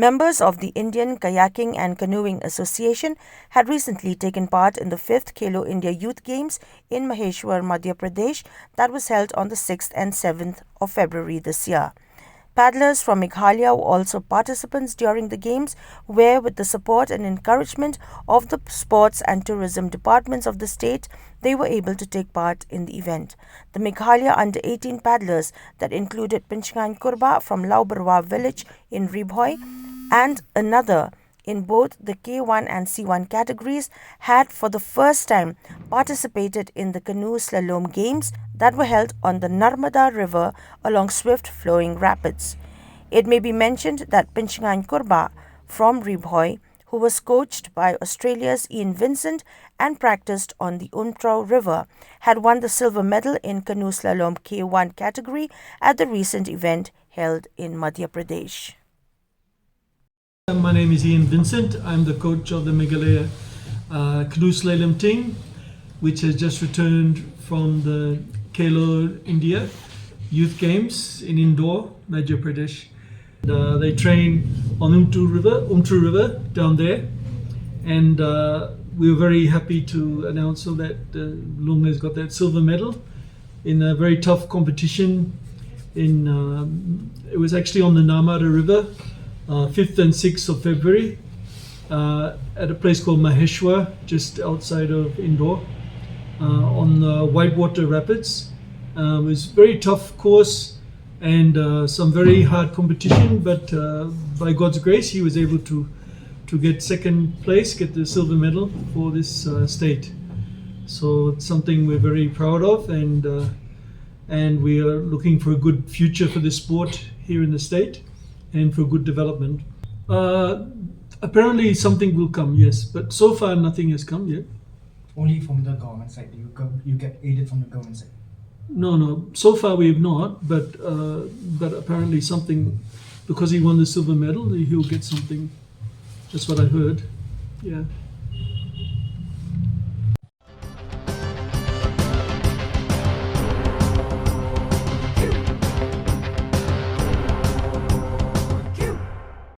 Members of the Indian Kayaking and Canoeing Association had recently taken part in the 5th Khelo India Youth Games in Maheshwar Madhya Pradesh that was held on the 6th and 7th of February this year. Paddlers from Meghalaya were also participants during the games, where with the support and encouragement of the sports and tourism departments of the state, they were able to take part in the event. The Meghalaya under-18 paddlers that included Pynshngaiñ Kurbah from Lawbyrwa village in Ri Bhoi and another in both the K1 and C1 categories had for the first time participated in the Canoe Slalom games that were held on the Narmada River along swift-flowing rapids. It may be mentioned that Pynshngaiñ Kurbah from Ri Bhoi, who was coached by Australia's Ian Vincent and practiced on the River, had won the silver medal in Canoe Slalom K1 category at the recent event held in Madhya Pradesh. My name is Ian Vincent. I'm the coach of the Meghalaya Canoe Slalom team, which has just returned from the Khelo India Youth Games in Indore, Madhya Pradesh. They train on Umtru River down there, and we were very happy to announce that Lung has got that silver medal in a very tough competition. It was actually on the Narmada River, 5th and 6th of February, at a place called Maheshwar, just outside of Indore, on the Whitewater Rapids. It was a very tough course and some very hard competition, but by God's grace, he was able to get second place, get the silver medal for this state. So it's something we're very proud of, and we are looking for a good future for the sport here in the state and for good development. Apparently something will come, yes, but so far nothing has come yet. Only from the government side, you get aided from the government side? No, so far we have not, but apparently something, because he won the silver medal, he'll get something. That's what I heard, yeah.